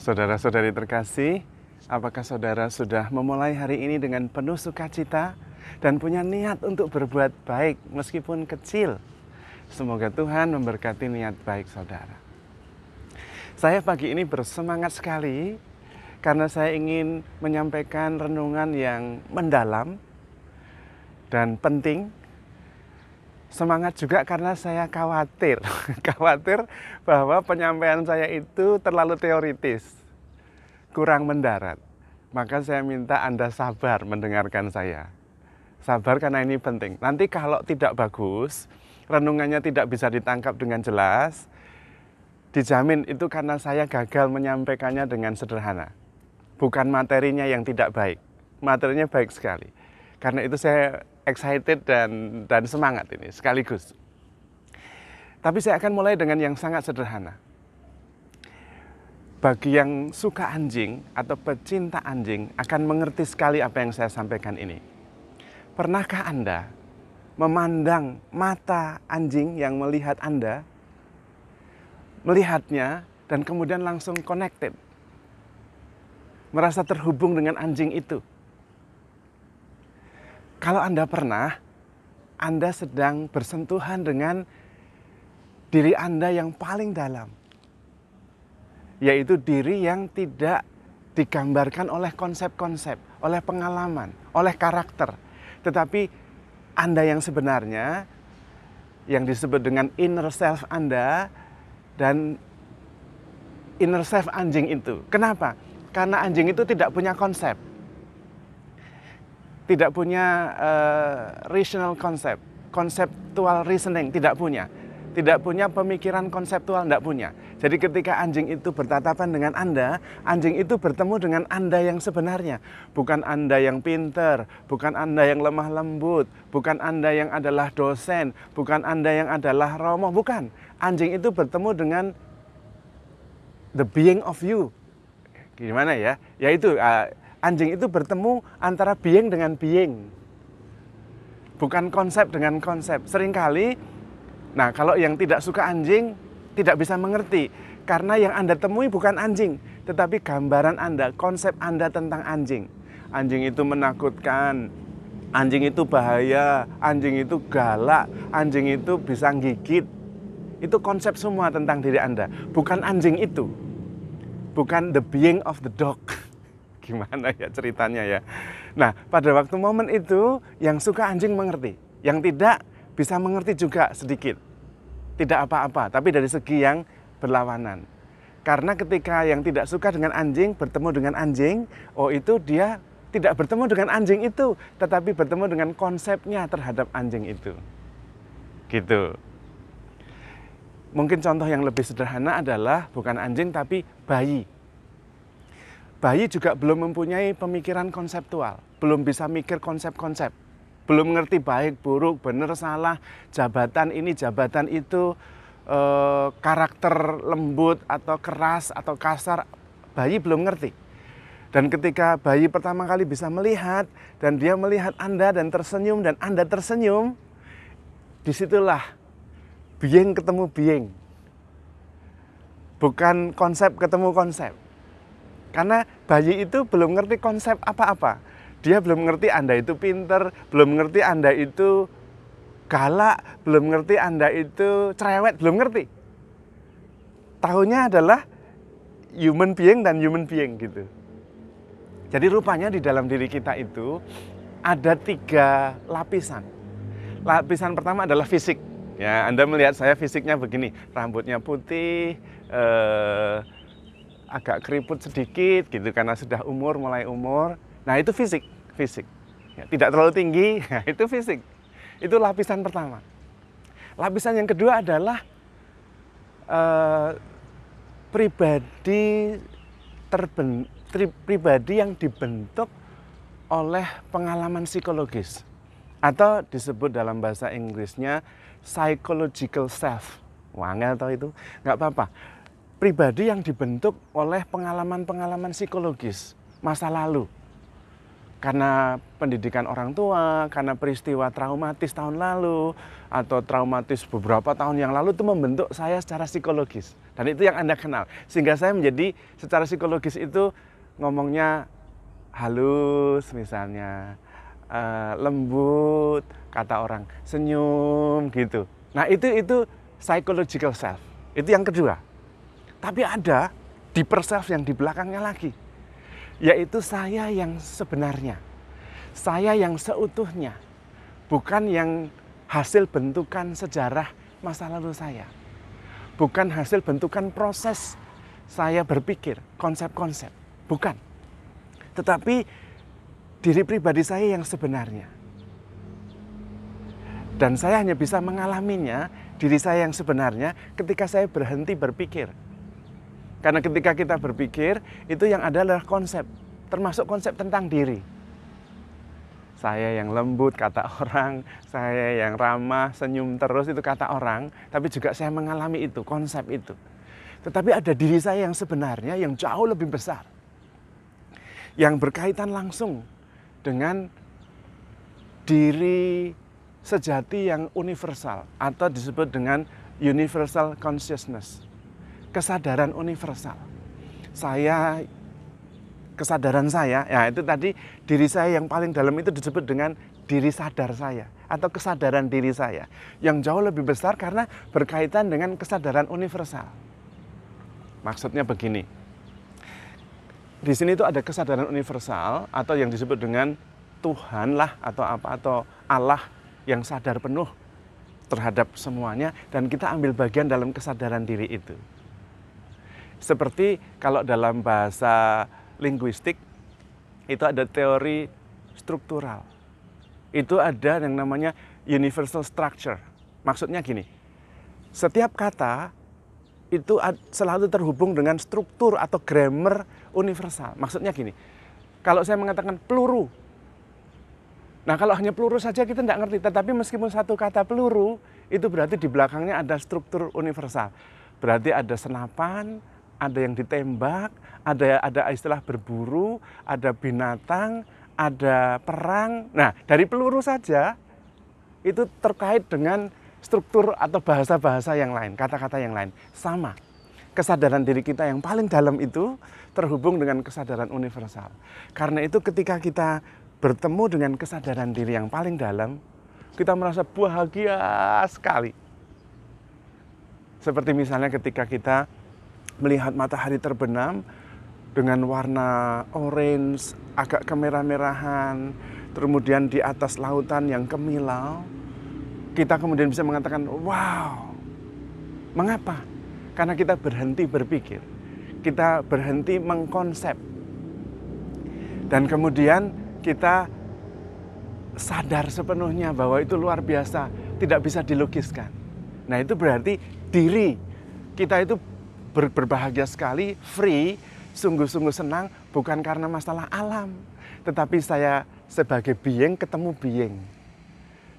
Saudara-saudari terkasih, apakah saudara sudah memulai hari ini dengan penuh sukacita dan punya niat untuk berbuat baik meskipun kecil? Semoga Tuhan memberkati niat baik saudara. Saya pagi ini bersemangat sekali karena saya ingin menyampaikan renungan yang mendalam dan penting. Semangat juga karena saya khawatir bahwa penyampaian saya itu terlalu teoritis, kurang mendarat. Maka saya minta Anda sabar mendengarkan saya. Sabar karena ini penting. Nanti kalau tidak bagus, renungannya tidak bisa ditangkap dengan jelas, dijamin itu karena saya gagal menyampaikannya dengan sederhana. Bukan materinya yang tidak baik, materinya baik sekali. Karena itu saya excited dan semangat ini sekaligus. Tapi saya akan mulai dengan yang sangat sederhana. Bagi yang suka anjing atau pecinta anjing akan mengerti sekali apa yang saya sampaikan ini. Pernahkah Anda memandang mata anjing yang melihat Anda, melihatnya dan kemudian langsung connected, merasa terhubung dengan anjing itu? Kalau Anda pernah, Anda sedang bersentuhan dengan diri Anda yang paling dalam, yaitu diri yang tidak digambarkan oleh konsep-konsep, oleh pengalaman, oleh karakter, tetapi Anda yang sebenarnya, yang disebut dengan inner self Anda dan inner self anjing itu. Kenapa? Karena anjing itu tidak punya konsep. Tidak punya rational concept, conceptual reasoning, tidak punya. Tidak punya pemikiran konseptual, tidak punya. Jadi ketika anjing itu bertatapan dengan Anda, anjing itu bertemu dengan Anda yang sebenarnya. Bukan Anda yang pinter, bukan Anda yang lemah lembut, bukan Anda yang adalah dosen, bukan Anda yang adalah romo, bukan. Anjing itu bertemu dengan the being of you. Gimana ya? Yaitu anjing itu bertemu antara being dengan being. Bukan konsep dengan konsep. Seringkali, nah kalau yang tidak suka anjing, tidak bisa mengerti. Karena yang Anda temui bukan anjing, tetapi gambaran Anda, konsep Anda tentang anjing. Anjing itu menakutkan, anjing itu bahaya, anjing itu galak, anjing itu bisa gigit. Itu konsep semua tentang diri Anda. Bukan anjing itu. Bukan the being of the dog. Gimana ya ceritanya ya. Nah, pada waktu momen itu yang suka anjing mengerti, yang tidak bisa mengerti juga sedikit. Tidak apa-apa, tapi dari segi yang berlawanan. Karena ketika yang tidak suka dengan anjing bertemu dengan anjing, oh itu dia tidak bertemu dengan anjing itu, tetapi bertemu dengan konsepnya terhadap anjing itu. Gitu. Mungkin contoh yang lebih sederhana adalah bukan anjing tapi bayi. Bayi juga belum mempunyai pemikiran konseptual, belum bisa mikir konsep-konsep, belum mengerti baik, buruk, benar, salah, jabatan ini, jabatan itu, karakter lembut atau keras atau kasar, bayi belum ngerti. Dan ketika bayi pertama kali bisa melihat, dan dia melihat Anda dan tersenyum, dan Anda tersenyum, disitulah being ketemu being. Bukan konsep ketemu konsep. Karena bayi itu belum ngerti konsep apa-apa. Dia belum ngerti Anda itu pinter, belum ngerti Anda itu galak, belum ngerti Anda itu cerewet, belum ngerti. Tahunya adalah human being dan human being gitu. Jadi rupanya di dalam diri kita itu ada 3 lapisan. Lapisan pertama adalah fisik. Ya, Anda melihat saya fisiknya begini, rambutnya putih, agak keriput sedikit gitu karena sudah mulai umur. Nah itu fisik. Ya, tidak terlalu tinggi, nah, itu fisik. Itu lapisan pertama. Lapisan yang kedua adalah pribadi yang dibentuk oleh pengalaman psikologis. Atau disebut dalam bahasa Inggrisnya psychological self. Wah, nggak tahu itu, nggak apa-apa. Pribadi yang dibentuk oleh pengalaman-pengalaman psikologis masa lalu. Karena pendidikan orang tua, karena peristiwa traumatis tahun lalu, atau traumatis beberapa tahun yang lalu itu membentuk saya secara psikologis. Dan itu yang Anda kenal. Sehingga saya menjadi secara psikologis itu ngomongnya halus misalnya, lembut, kata orang senyum gitu. Nah itu psychological self. Itu yang kedua. Tapi ada deeper self yang di belakangnya lagi. Yaitu saya yang sebenarnya. Saya yang seutuhnya. Bukan yang hasil bentukan sejarah masa lalu saya. Bukan hasil bentukan proses saya berpikir, konsep-konsep. Bukan. Tetapi diri pribadi saya yang sebenarnya. Dan saya hanya bisa mengalaminya, diri saya yang sebenarnya, ketika saya berhenti berpikir. Karena ketika kita berpikir, itu yang ada adalah konsep. Termasuk konsep tentang diri. Saya yang lembut, kata orang. Saya yang ramah, senyum terus, itu kata orang. Tapi juga saya mengalami itu, konsep itu. Tetapi ada diri saya yang sebenarnya, yang jauh lebih besar. Yang berkaitan langsung dengan diri sejati yang universal. Atau disebut dengan universal consciousness. Kesadaran universal. Kesadaran saya, ya itu tadi diri saya yang paling dalam itu disebut dengan diri sadar saya atau kesadaran diri saya yang jauh lebih besar karena berkaitan dengan kesadaran universal. Maksudnya begini, di sini itu ada kesadaran universal atau yang disebut dengan Tuhan lah atau Allah yang sadar penuh terhadap semuanya dan kita ambil bagian dalam kesadaran diri itu. Seperti kalau dalam bahasa linguistik itu ada teori struktural. Itu ada yang namanya universal structure. Maksudnya gini, setiap kata itu selalu terhubung dengan struktur atau grammar universal. Maksudnya gini, kalau saya mengatakan peluru, nah kalau hanya peluru saja kita tidak ngerti. Tetapi meskipun satu kata peluru, itu berarti di belakangnya ada struktur universal. Berarti ada senapan, ada yang ditembak, ada istilah berburu, ada binatang, ada perang. Nah, dari peluru saja itu terkait dengan struktur atau bahasa-bahasa yang lain, kata-kata yang lain. Sama. Kesadaran diri kita yang paling dalam itu terhubung dengan kesadaran universal. Karena itu ketika kita bertemu dengan kesadaran diri yang paling dalam, kita merasa bahagia sekali. Seperti misalnya ketika kita melihat matahari terbenam dengan warna orange, agak kemerah-merahan, kemudian di atas lautan yang kemilau, kita kemudian bisa mengatakan, wow. Mengapa? Karena kita berhenti berpikir, kita berhenti mengkonsep. Dan kemudian kita sadar sepenuhnya bahwa itu luar biasa, tidak bisa dilukiskan. Nah itu berarti diri kita itu berbahagia sekali, free, sungguh-sungguh senang, bukan karena masalah alam. Tetapi saya sebagai being ketemu being.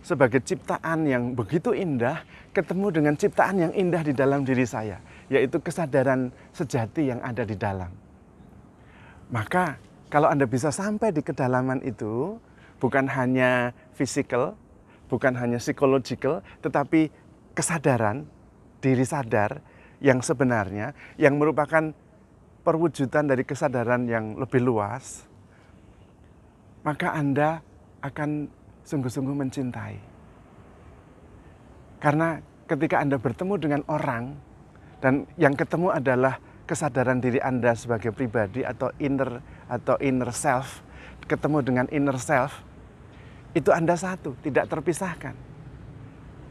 Sebagai ciptaan yang begitu indah, ketemu dengan ciptaan yang indah di dalam diri saya. Yaitu kesadaran sejati yang ada di dalam. Maka kalau Anda bisa sampai di kedalaman itu, bukan hanya physical, bukan hanya psychological, tetapi kesadaran, diri sadar, yang sebenarnya, yang merupakan perwujudan dari kesadaran yang lebih luas, maka Anda akan sungguh-sungguh mencintai. Karena ketika Anda bertemu dengan orang, dan yang ketemu adalah kesadaran diri Anda sebagai pribadi atau inner self, ketemu dengan inner self, itu Anda satu, tidak terpisahkan.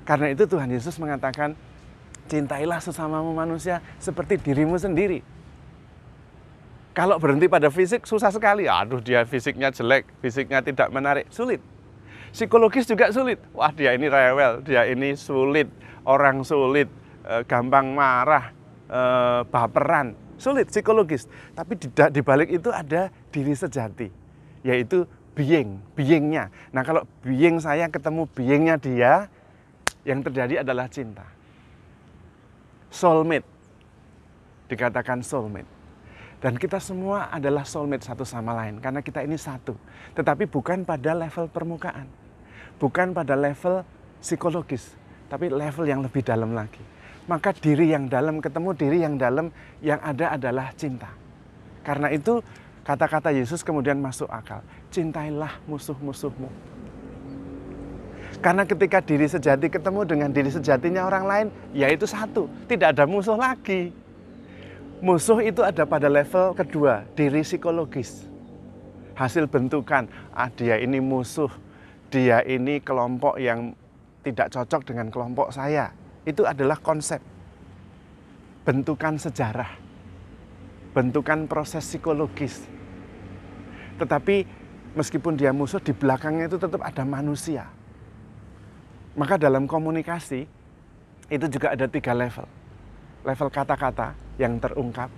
Karena itu Tuhan Yesus mengatakan, cintailah sesamamu manusia seperti dirimu sendiri. Kalau berhenti pada fisik susah sekali. Aduh dia fisiknya jelek, fisiknya tidak menarik, sulit. Psikologis juga sulit. Wah dia ini rewel, dia ini sulit, orang sulit, gampang marah, baperan. Sulit psikologis. Tapi di balik itu ada diri sejati, yaitu beingnya. Nah kalau being saya ketemu beingnya dia, yang terjadi adalah cinta. Soulmate, dikatakan soulmate. Dan kita semua adalah soulmate satu sama lain, karena kita ini satu. Tetapi bukan pada level permukaan, bukan pada level psikologis, tapi level yang lebih dalam lagi. maka diri yang dalam ketemu diri yang dalam, yang ada adalah cinta. Karena itu kata-kata Yesus kemudian masuk akal. Cintailah musuh-musuhmu. Karena ketika diri sejati ketemu dengan diri sejatinya orang lain, yaitu satu, tidak ada musuh lagi. Musuh itu ada pada level kedua, diri psikologis. Hasil bentukan, dia ini musuh, dia ini kelompok yang tidak cocok dengan kelompok saya. Itu adalah konsep. Bentukan sejarah. Bentukan proses psikologis. Tetapi meskipun dia musuh, di belakangnya itu tetap ada manusia. Maka dalam komunikasi, itu juga ada 3 level. Level kata-kata yang terungkap,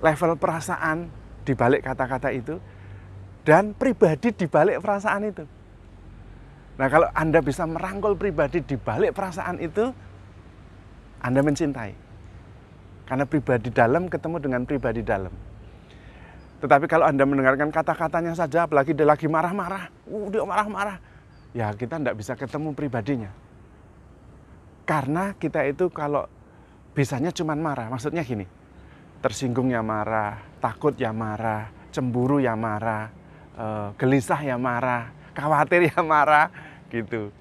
level perasaan di balik kata-kata itu, dan pribadi di balik perasaan itu. Nah, kalau Anda bisa merangkul pribadi di balik perasaan itu, Anda mencintai. Karena pribadi dalam ketemu dengan pribadi dalam. Tetapi kalau Anda mendengarkan kata-katanya saja, apalagi dia lagi marah-marah, dia marah-marah, ya kita tidak bisa ketemu pribadinya. Karena kita itu kalau bisanya cuma marah, maksudnya gini, tersinggung ya marah, takut ya marah, cemburu ya marah, gelisah ya marah, khawatir ya marah, gitu.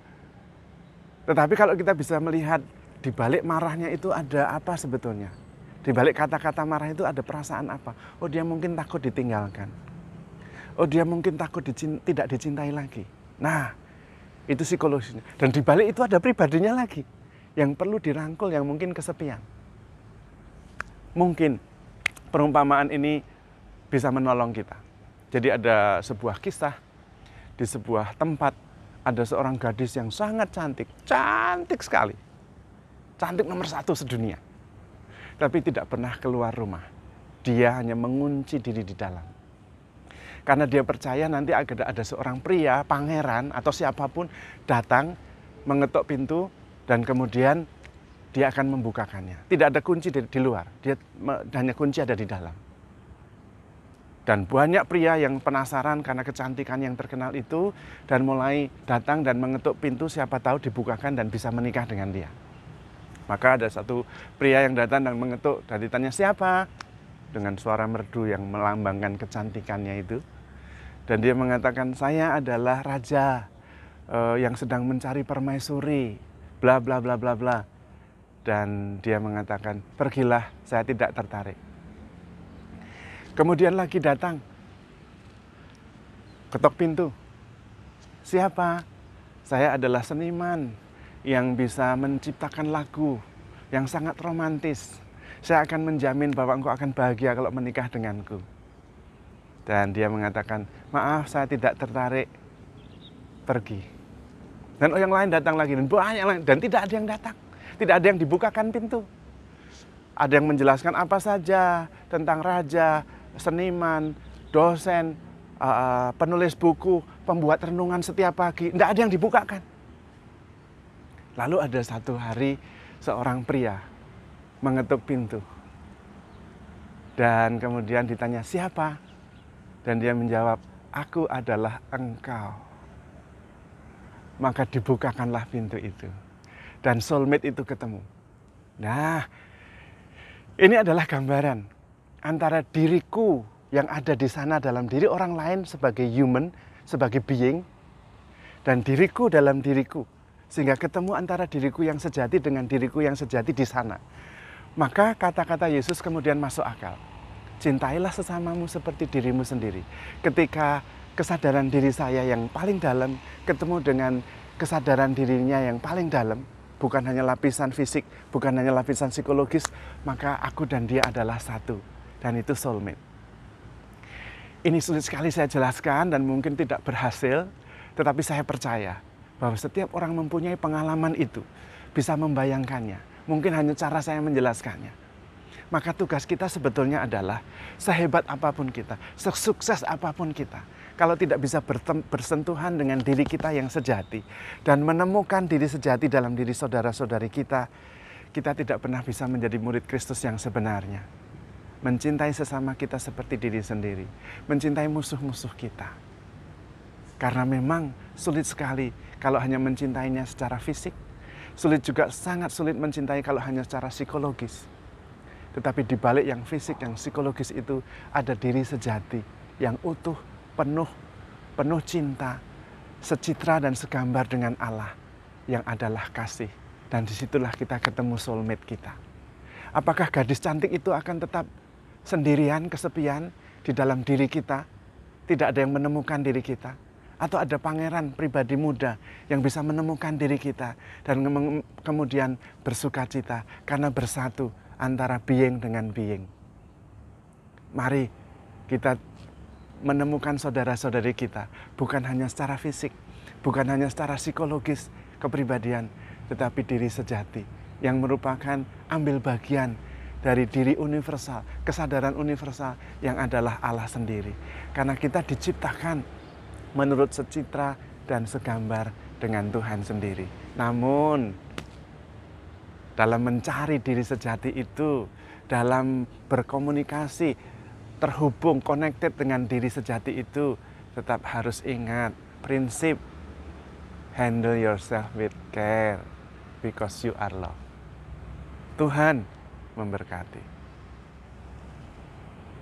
Tetapi kalau kita bisa melihat di balik marahnya itu ada apa sebetulnya? Di balik kata-kata marah itu ada perasaan apa? Oh, dia mungkin takut ditinggalkan. Oh, dia mungkin takut tidak dicintai lagi. Nah, itu psikologisnya. Dan di balik itu ada pribadinya lagi yang perlu dirangkul, yang mungkin kesepian. Mungkin perumpamaan ini bisa menolong kita. Jadi ada sebuah kisah di sebuah tempat, ada seorang gadis yang sangat cantik, cantik sekali. Cantik nomor 1 sedunia. Tapi tidak pernah keluar rumah. Dia hanya mengunci diri di dalam. Karena dia percaya nanti ada seorang pria, pangeran atau siapapun datang mengetuk pintu dan kemudian dia akan membukakannya. Tidak ada kunci di luar, dia hanya kunci ada di dalam. Dan banyak pria yang penasaran karena kecantikan yang terkenal itu dan mulai datang dan mengetuk pintu, siapa tahu dibukakan dan bisa menikah dengan dia. Maka ada satu pria yang datang dan mengetuk dan ditanya siapa? Dengan suara merdu yang melambangkan kecantikannya itu. Dan dia mengatakan, saya adalah raja yang sedang mencari permaisuri, bla bla bla bla bla. Dan dia mengatakan, pergilah, saya tidak tertarik. Kemudian lagi datang, ketok pintu. Siapa? Saya adalah seniman yang bisa menciptakan lagu yang sangat romantis. Saya akan menjamin bahwa engkau akan bahagia kalau menikah denganku. Dan dia mengatakan, maaf saya tidak tertarik, pergi. Dan yang lain datang lagi, dan banyak lain, dan tidak ada yang datang. Tidak ada yang dibukakan pintu. Ada yang menjelaskan apa saja tentang raja, seniman, dosen, penulis buku, pembuat renungan setiap pagi. Tidak ada yang dibukakan. Lalu ada satu hari seorang pria mengetuk pintu. Dan kemudian ditanya, siapa? Dan dia menjawab, aku adalah engkau. Maka dibukakanlah pintu itu. Dan soulmate itu ketemu. Nah, ini adalah gambaran antara diriku yang ada di sana dalam diri orang lain sebagai human, sebagai being, dan diriku dalam diriku. Sehingga ketemu antara diriku yang sejati dengan diriku yang sejati di sana. Maka kata-kata Yesus kemudian masuk akal. Cintailah sesamamu seperti dirimu sendiri. Ketika kesadaran diri saya yang paling dalam ketemu dengan kesadaran dirinya yang paling dalam, bukan hanya lapisan fisik, bukan hanya lapisan psikologis, maka aku dan dia adalah satu. Dan itu soulmate. Ini sulit sekali saya jelaskan dan mungkin tidak berhasil, tetapi saya percaya bahwa setiap orang mempunyai pengalaman itu, bisa membayangkannya. Mungkin hanya cara saya menjelaskannya. Maka tugas kita sebetulnya adalah sehebat apapun kita, sesukses apapun kita, kalau tidak bisa bersentuhan dengan diri kita yang sejati dan menemukan diri sejati dalam diri saudara-saudari kita, kita tidak pernah bisa menjadi murid Kristus yang sebenarnya. Mencintai sesama kita seperti diri sendiri, mencintai musuh-musuh kita. Karena memang sulit sekali kalau hanya mencintainya secara fisik, Sulit juga, sangat sulit mencintai kalau hanya secara psikologis. Tetapi di balik yang fisik, yang psikologis itu ada diri sejati yang utuh, penuh cinta, secitra dan segambar dengan Allah yang adalah kasih. Dan disitulah kita ketemu soulmate kita. Apakah gadis cantik itu akan tetap sendirian, kesepian di dalam diri kita? Tidak ada yang menemukan diri kita? Atau ada pangeran pribadi muda yang bisa menemukan diri kita dan kemudian bersuka cita karena bersatu antara being dengan being. Mari kita menemukan saudara-saudari kita bukan hanya secara fisik, bukan hanya secara psikologis kepribadian, tetapi diri sejati yang merupakan ambil bagian dari diri universal, kesadaran universal yang adalah Allah sendiri. Karena kita diciptakan menurut secitra dan segambar dengan Tuhan sendiri. Namun, dalam mencari diri sejati itu, dalam berkomunikasi, terhubung, connected dengan diri sejati itu, tetap harus ingat prinsip handle yourself with care because you are loved. Tuhan memberkati.